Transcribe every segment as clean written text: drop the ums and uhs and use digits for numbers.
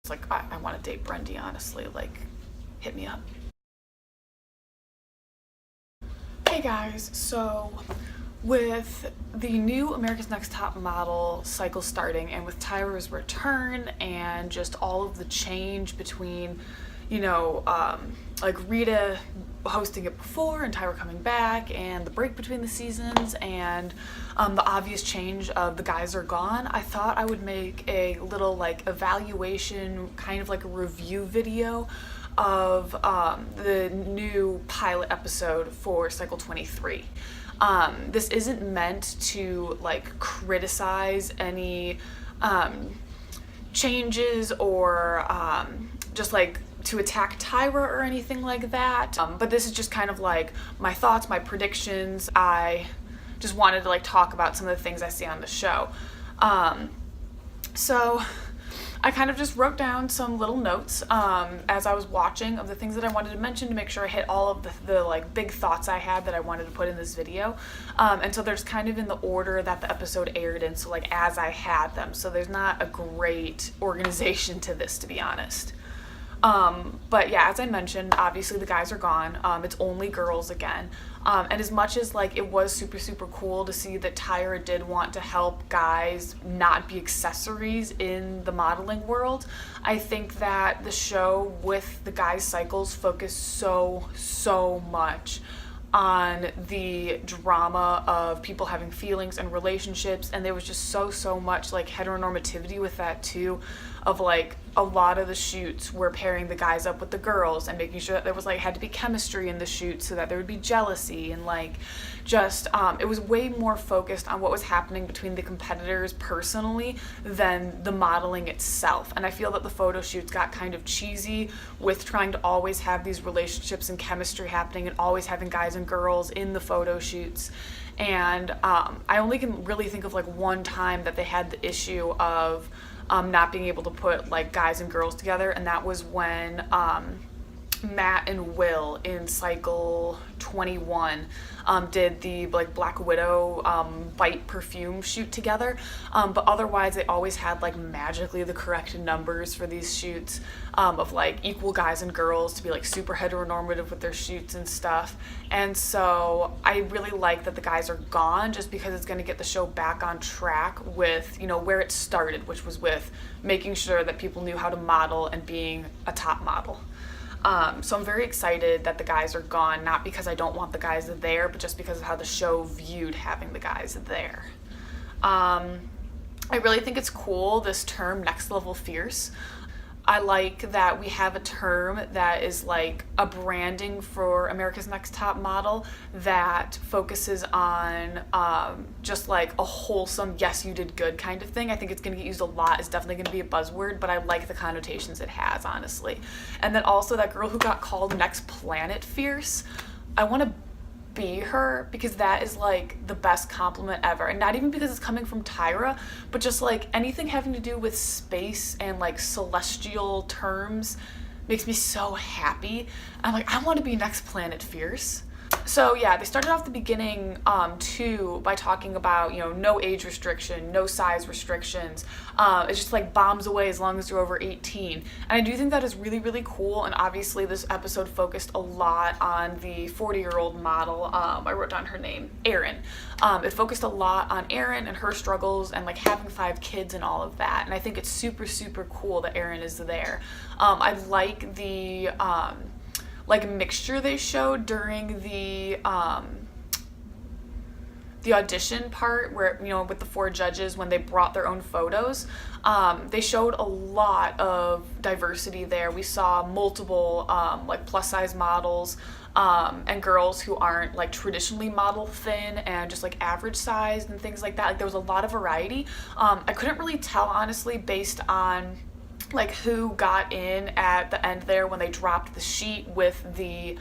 like, I want to date Brendy, honestly, like, hit me up. Hey guys, so with the new America's Next Top Model cycle starting, and with Tyra's return and just all of the change between, like Rita hosting it before and Tyra coming back, and the break between the seasons, and the obvious change of the guys are gone, I thought I would make a little like evaluation, kind of like a review video of the new pilot episode for cycle 23. This isn't meant to like criticize any changes or just like to attack Tyra or anything like that. But this is just kind of like my thoughts, my predictions. I just wanted to like talk about some of the things I see on the show. So I kind of just wrote down some little notes as I was watching of the things that I wanted to mention to make sure I hit all of the like big thoughts I had that I wanted to put in this video. And so there's kind of in the order that the episode aired in, so like as I had them. So there's not a great organization to this, to be honest. But yeah, as I mentioned, obviously the guys are gone. It's only girls again. And as much as like it was super cool to see that Tyra did want to help guys not be accessories in the modeling world, I think that the show with the guys' cycles focused so much on the drama of people having feelings and relationships, and there was just so much like heteronormativity with that too, of like a lot of the shoots were pairing the guys up with the girls and making sure that there was like had to be chemistry in the shoot so that there would be jealousy, and like just it was way more focused on what was happening between the competitors personally than the modeling itself. And I feel that the photo shoots got kind of cheesy with trying to always have these relationships and chemistry happening and always having guys and girls in the photo shoots. And I only can really think of like one time that they had the issue of not being able to put like guys and girls together, and that was when Matt and Will in cycle 21 did the like Black Widow bite perfume shoot together, but otherwise they always had like magically the correct numbers for these shoots, of like equal guys and girls to be like super heteronormative with their shoots and stuff. And so I really like that the guys are gone, just because it's going to get the show back on track with, where it started, which was with making sure that people knew how to model and being a top model. So I'm very excited that the guys are gone, not because I don't want the guys there, but just because of how the show viewed having the guys there. I really think it's cool, this term next level fierce. I like that we have a term that is like a branding for America's Next Top Model that focuses on just like a wholesome, yes, you did good kind of thing. I think it's going to get used a lot. It's definitely going to be a buzzword, but I like the connotations it has, honestly. And then also that girl who got called Next Planet Fierce, I want to be her, because that is like the best compliment ever. And not even because it's coming from Tyra, but just like anything having to do with space and like celestial terms makes me so happy. I'm like, I want to be Next Planet Fierce. So yeah, they started off the beginning too by talking about, no age restriction, no size restrictions. It's just like bombs away as long as you're over 18. And I do think that is really cool. And obviously this episode focused a lot on the 40-year-old model. I wrote down her name, Erin. It focused a lot on Erin and her struggles and like having 5 kids and all of that. And I think it's super cool that Erin is there. I like the like mixture they showed during the audition part, where with the 4 judges, when they brought their own photos, they showed a lot of diversity there. We saw multiple like plus size models and girls who aren't like traditionally model thin and just like average sized and things like that. Like there was a lot of variety. I couldn't really tell, honestly, based on like who got in at the end there when they dropped the sheet with the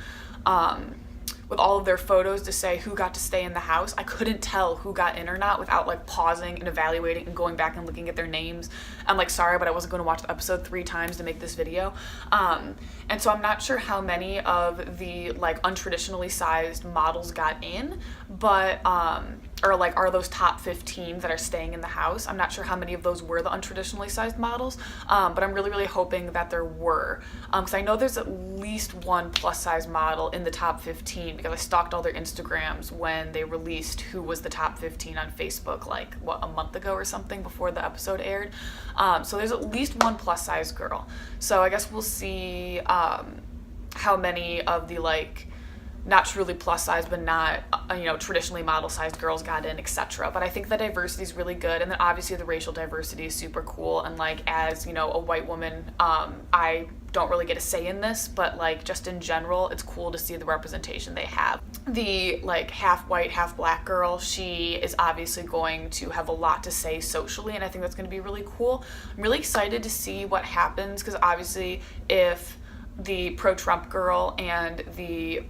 with all of their photos to say who got to stay in the house. I couldn't tell who got in or not without like pausing and evaluating and going back and looking at their names. I'm like, sorry, but I wasn't going to watch the episode 3 times to make this video. And so I'm not sure how many of the like untraditionally sized models got in, but or like are those top 15 that are staying in the house. I'm not sure how many of those were the untraditionally sized models, but I'm really, really hoping that there were, because I know there's at least one plus size model in the top 15, because I stalked all their Instagrams when they released who was the top 15 on Facebook, like what, a month ago or something, before the episode aired. So there's at least one plus size girl. So I guess we'll see how many of the like not truly plus size, but not, traditionally model sized girls got in, etc. But I think the diversity is really good. And then obviously the racial diversity is super cool. And like, as, a white woman, I don't really get a say in this, but like just in general, it's cool to see the representation they have. The like half white, half black girl, she is obviously going to have a lot to say socially. And I think that's going to be really cool. I'm really excited to see what happens, because obviously if the pro-Trump girl and the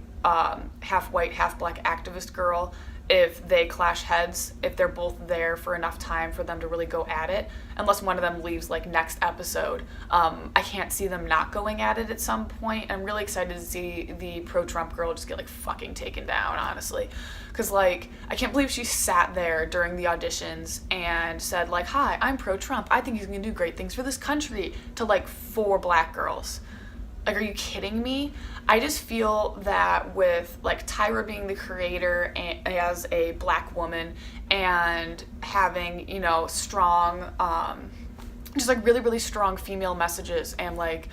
half white, half black activist girl, if they clash heads, if they're both there for enough time for them to really go at it, unless one of them leaves like next episode, I can't see them not going at it at some point. I'm really excited to see the pro-Trump girl just get like fucking taken down, honestly, because like I can't believe she sat there during the auditions and said like, hi, I'm pro-Trump, I think he's gonna do great things for this country, to like 4 black girls. Like, are you kidding me? I just feel that with like Tyra being the creator and, as a black woman, and having, strong, just like really, really strong female messages, and like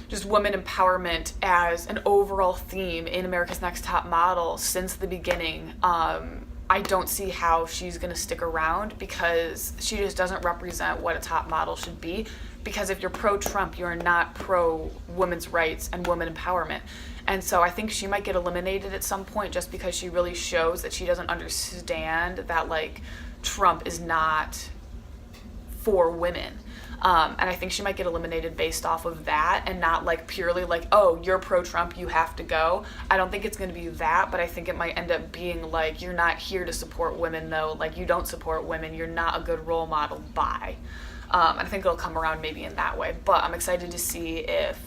just women empowerment as an overall theme in America's Next Top Model since the beginning, I don't see how she's gonna stick around, because she just doesn't represent what a top model should be. Because if you're pro-Trump, you're not pro-women's rights and women empowerment. And so I think she might get eliminated at some point, just because she really shows that she doesn't understand that like Trump is not for women. And I think she might get eliminated based off of that, and not like purely like, oh, you're pro-Trump, you have to go. I don't think it's going to be that, but I think it might end up being like, you're not here to support women though, like you don't support women, you're not a good role model, bye. And I think it'll come around maybe in that way, but I'm excited to see if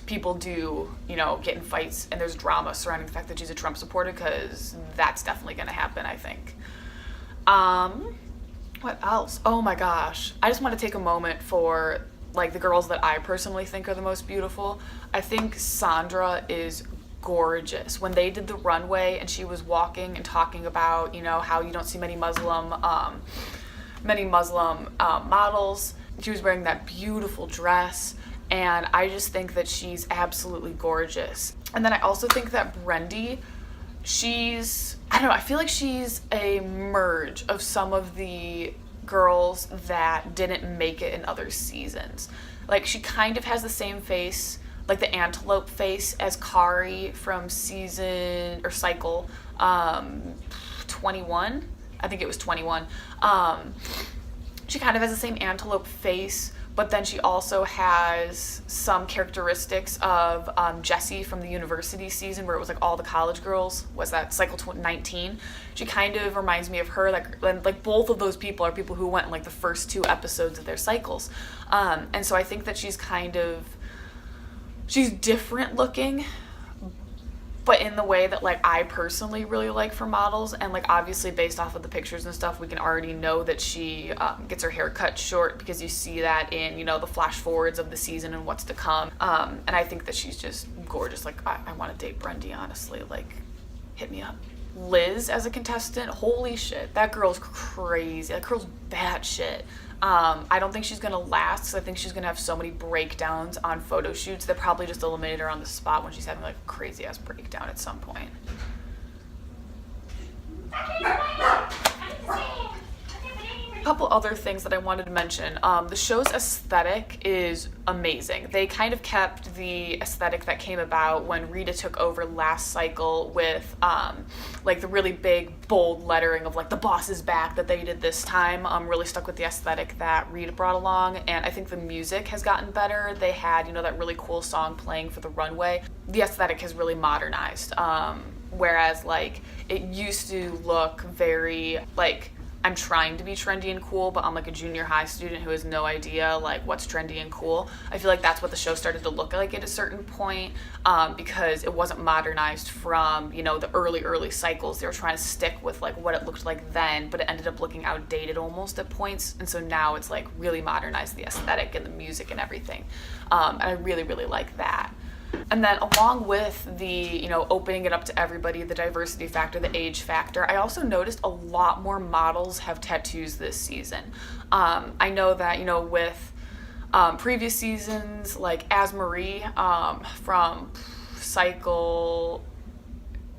people do, get in fights and there's drama surrounding the fact that she's a Trump supporter, because that's definitely going to happen, I think. What else? Oh my gosh. I just want to take a moment for like the girls that I personally think are the most beautiful. I think Sandra is gorgeous. When they did the runway and she was walking and talking about, how you don't see many Muslim models, she was wearing that beautiful dress, and I just think that she's absolutely gorgeous. And then I also think that Brendy, I feel like she's a merge of some of the girls that didn't make it in other seasons. Like, she kind of has the same face, like the antelope face, as Kari from cycle 21. I think it was 21. She kind of has the same antelope face, but then she also has some characteristics of Jessie from the university season, where it was like all the college girls. Was that cycle 19? She kind of reminds me of her. Like both of those people are people who went in like the first 2 episodes of their cycles. And so I think that she's different looking, but in the way that like I personally really like for models. And like obviously based off of the pictures and stuff, we can already know that she gets her hair cut short, because you see that in the flash forwards of the season and what's to come. And I think that she's just gorgeous. Like I want to date Brendy, honestly. Like, hit me up. Liz as a contestant, holy shit, that girl's crazy. That girl's batshit. I don't think she's gonna last, because I think she's gonna have so many breakdowns on photo shoots. They'll probably just eliminate her on the spot when she's having like a crazy ass breakdown at some point. A couple other things that I wanted to mention. The show's aesthetic is amazing. They kind of kept the aesthetic that came about when Rita took over last cycle, with like the really big bold lettering of like the boss is back that they did this time. Really stuck with the aesthetic that Rita brought along, and I think the music has gotten better. They had that really cool song playing for the runway. The aesthetic has really modernized, whereas like it used to look very like I'm trying to be trendy and cool, but I'm like a junior high student who has no idea like what's trendy and cool. I feel like that's what the show started to look like at a certain point, because it wasn't modernized from, you know, the early cycles. They were trying to stick with like what it looked like then, but it ended up looking outdated almost at points. And so now it's like really modernized, the aesthetic and the music and everything. And I really, really like that. And then along with the, you know, opening it up to everybody, the diversity factor, the age factor, I also noticed a lot more models have tattoos this season. I know that, you know, with previous seasons, like Asmarie from Cycle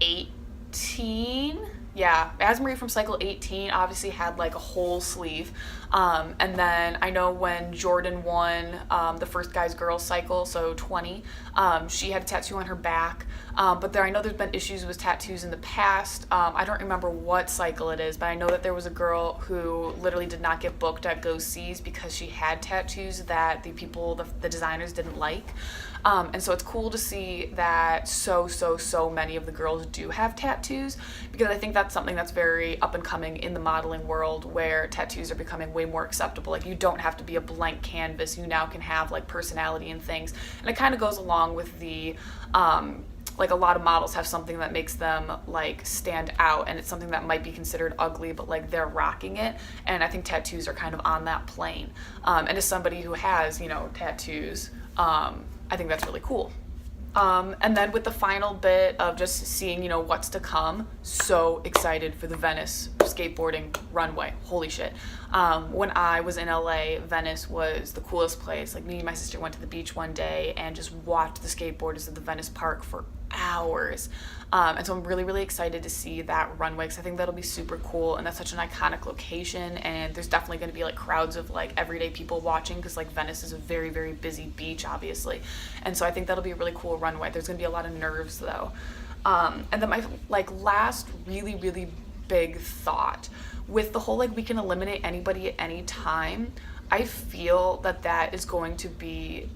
18, yeah, Asmarie from Cycle 18 obviously had like a whole sleeve. And then I know when Jordan won the first Guys Girls cycle, so 20, she had a tattoo on her back. But there, I know there's been issues with tattoos in the past. I don't remember what cycle it is, but I know that there was a girl who literally did not get booked at Go Seas because she had tattoos that the designers didn't like. And so it's cool to see that so many of the girls do have tattoos, because I think that's something that's very up and coming in the modeling world, where tattoos are becoming way more acceptable. Like, you don't have to be a blank canvas. You now can have like personality and things. And it kind of goes along with the, like, a lot of models have something that makes them like stand out, and it's something that might be considered ugly, but like they're rocking it. And I think tattoos are kind of on that plane. And as somebody who has, you know, tattoos, I think that's really cool. And then with the final bit of just seeing, you know, what's to come, so excited for the Venice skateboarding runway. Holy shit. When I was in LA, Venice was the coolest place. Like, me and my sister went to the beach one day and just watched the skateboarders at the Venice Park for hours. And so I'm really excited to see that runway, because I think that'll be super cool, and that's such an iconic location, and there's definitely going to be like crowds of like everyday people watching, because like Venice is a very busy beach, obviously. And so I think that'll be a really cool runway. There's going to be a lot of nerves though. And then my like last really big thought with the whole like we can eliminate anybody at any time, I feel that is going to be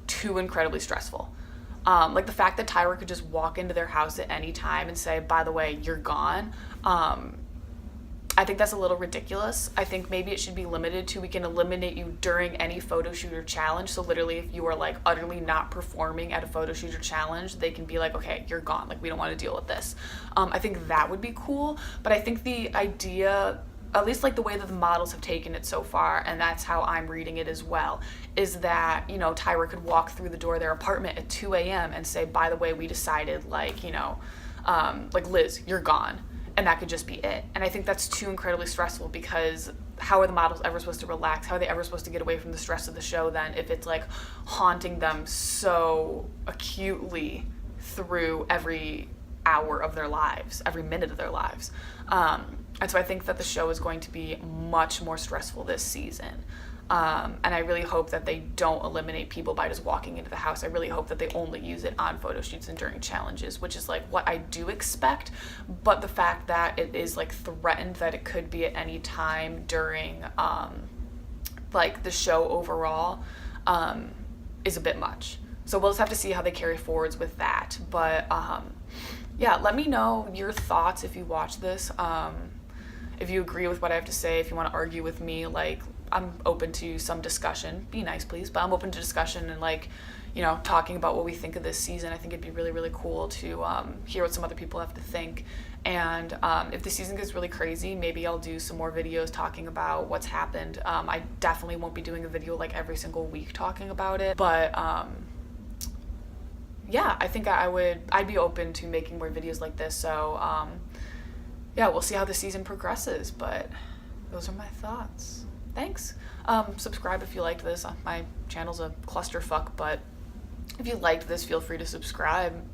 too incredibly stressful. Like the fact that Tyra could just walk into their house at any time and say, by the way, you're gone. I think that's a little ridiculous. I think maybe it should be limited to, we can eliminate you during any photo shoot or challenge. So literally, if you are like utterly not performing at a photo shoot or challenge, they can be like, okay, you're gone. Like, we don't want to deal with this. I think that would be cool. But I think the idea, at least like the way that the models have taken it so far, and that's how I'm reading it as well, is that, you know, Tyra could walk through the door of their apartment at 2 a.m. and say, by the way, we decided, like, you know, like, Liz, you're gone. And that could just be it. And I think that's too incredibly stressful, because how are the models ever supposed to relax? How are they ever supposed to get away from the stress of the show then, if it's like haunting them so acutely through every hour of their lives, every minute of their lives? And so I think that the show is going to be much more stressful this season. And I really hope that they don't eliminate people by just walking into the house. I really hope that they only use it on photo shoots and during challenges, which is like what I do expect. But the fact that it is like threatened that it could be at any time during like the show overall is a bit much. So we'll just have to see how they carry forwards with that. But yeah, let me know your thoughts if you watch this. If you agree with what I have to say, if you want to argue with me, like, I'm open to some discussion. Be nice, please, but I'm open to discussion and, like, you know, talking about what we think of this season. I think it'd be really cool to hear what some other people have to think. And if the season gets really crazy, maybe I'll do some more videos talking about what's happened. I definitely won't be doing a video like every single week talking about it, but yeah, I think I'd be open to making more videos like this. So yeah, we'll see how the season progresses, but those are my thoughts. Thanks. Subscribe if you liked this. My channel's a clusterfuck, but if you liked this, feel free to subscribe.